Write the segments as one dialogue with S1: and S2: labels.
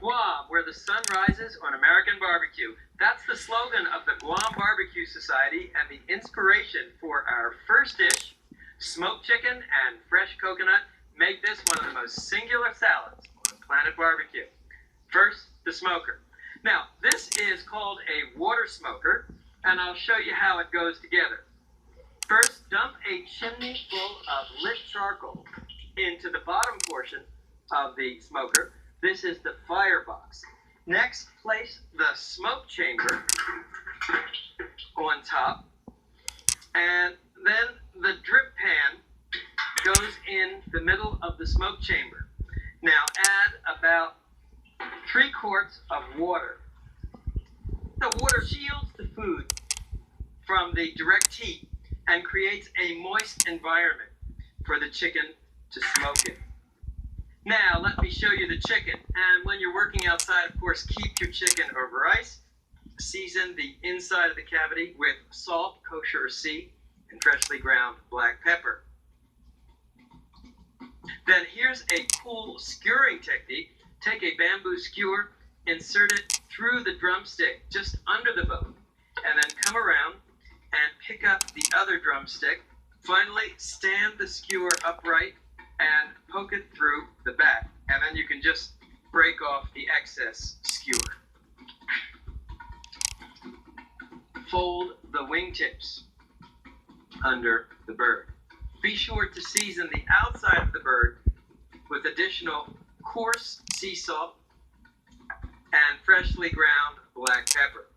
S1: Guam, where the sun rises on American barbecue. That's the slogan of the Guam Barbecue Society and the inspiration for our first dish, smoked chicken and fresh coconut, make this one of the most singular salads on Planet Barbecue. First, the smoker. Now, this is called a water smoker, and I'll show you how it goes together. First, dump a chimney full of lit charcoal into the bottom portion of the smoker. This is the firebox. Next, place the smoke chamber on top, and then the drip pan goes in the middle of the smoke chamber. Now add about 3 quarts of water. The water shields the food from the direct heat and creates a moist environment for the chicken to smoke in. Now, let me show you the chicken. And when you're working outside, of course, keep your chicken over ice. Season the inside of the cavity with salt, kosher or C, and freshly ground black pepper. Then here's a cool skewering technique. Take a bamboo skewer, insert it through the drumstick just under the bone, and then come around and pick up the other drumstick. Finally, stand the skewer upright and poke it through the back, and then you can just break off the excess skewer. Fold the wingtips under the bird. Be sure to season the outside of the bird with additional coarse sea salt and freshly ground black pepper.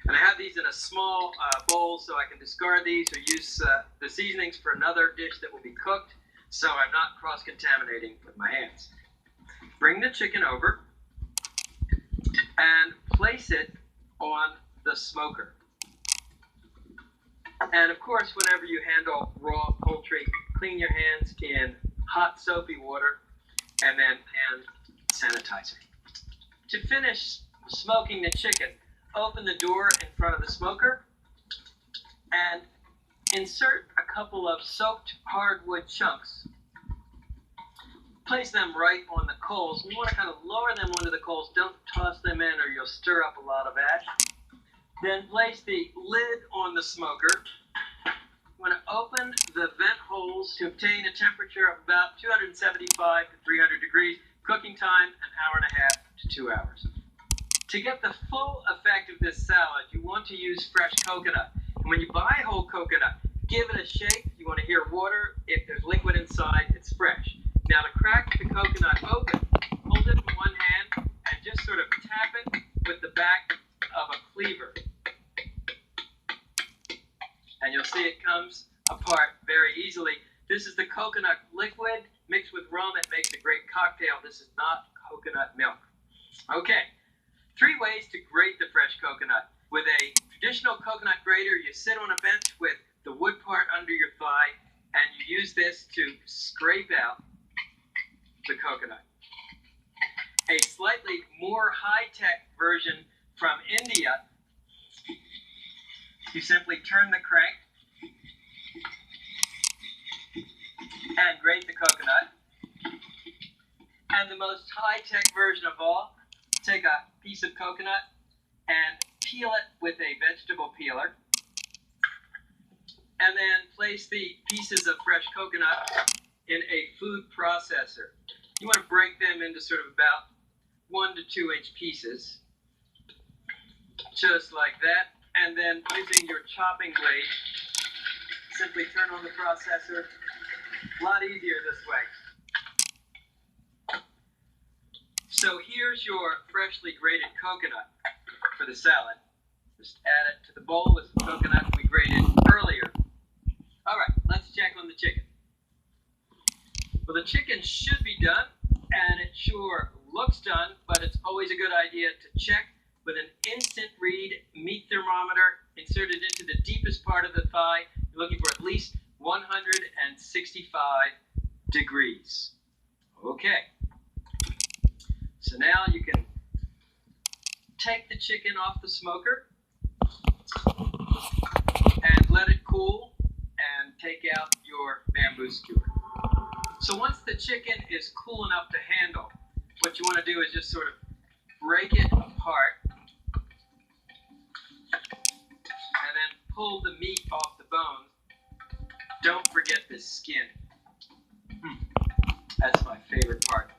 S1: And I have these in a small bowl so I can discard these or use the seasonings for another dish that will be cooked, so I'm not cross-contaminating with my hands. Bring the chicken over and place it on the smoker. And of course, whenever you handle raw poultry, clean your hands in hot soapy water and then hand sanitizer. To finish smoking the chicken, open the door in front of the smoker and insert a couple of soaked hardwood chunks. Place them right on the coals. You want to kind of lower them onto the coals. Don't toss them in or you'll stir up a lot of ash. Then place the lid on the smoker. You want to open the vent holes to obtain a temperature of about 275 to 300 degrees. Cooking time, an hour and a half to 2 hours. To get the full effect of this salad, you want to use fresh coconut. And when you buy whole coconut, give it a shake. You want to hear water. If there's liquid inside, it's fresh. Now to crack the coconut open, hold it in one hand and just sort of tap it with the back of a cleaver. And you'll see it comes apart very easily. This is the coconut liquid mixed with rum. It makes a great cocktail. This is not coconut milk. Okay, 3 ways to grate the fresh coconut. With a traditional coconut grater, you sit on a bench with the wood part under your thigh, and you use this to scrape out the coconut. A slightly more high-tech version from India, you simply turn the crank and grate the coconut. And the most high-tech version of all, take a piece of coconut and peel it with a vegetable peeler. And then place the pieces of fresh coconut in a food processor. You want to break them into sort of about 1 to 2 inch pieces, just like that. And then using your chopping blade, simply turn on the processor. A lot easier this way. So here's your freshly grated coconut for the salad. Just add it to the bowl with some coconut we grated earlier. All right, let's check on the chicken. Well, the chicken should be done, and it sure looks done, but it's always a good idea to check with an instant read meat thermometer inserted into the deepest part of the thigh. You're looking for at least 165 degrees. Okay. So now you can take the chicken off the smoker and let it cool and take out your bamboo skewer. So once the chicken is cool enough to handle, what you want to do is just sort of break it apart, and then pull the meat off the bones. Don't forget the skin. That's my favorite part.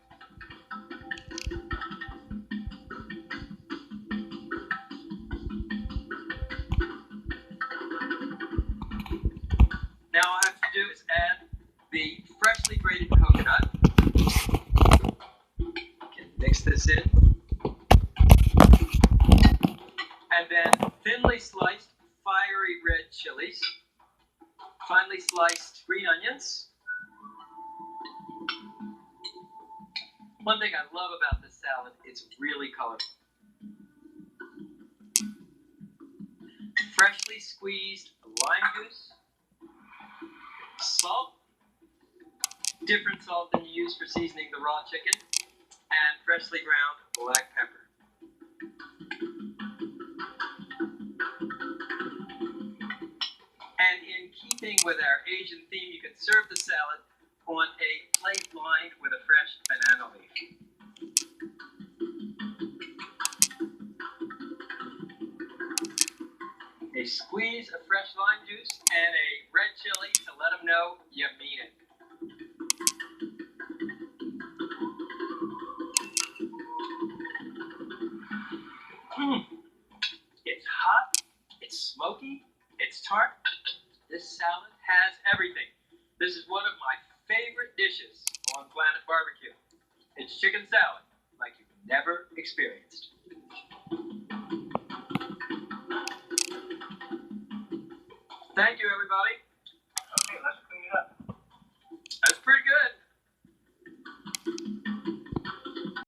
S1: Now all I have to do is add the freshly grated coconut. Okay, mix this in. And then thinly sliced fiery red chilies. Finely sliced green onions. One thing I love about this salad, it's really colorful. Freshly squeezed lime juice. Salt. Different salt than you use for seasoning the raw chicken. And freshly ground black pepper. And in keeping with our Asian theme, you can serve the salad on a plate lined with a fresh banana leaf. A squeeze of fresh lime juice and a red chili to let them know you mean it. It's hot, it's smoky, it's tart. This salad has everything. This is one of my favorite dishes on Planet Barbecue. It's chicken salad like you've never experienced. Thank you, everybody.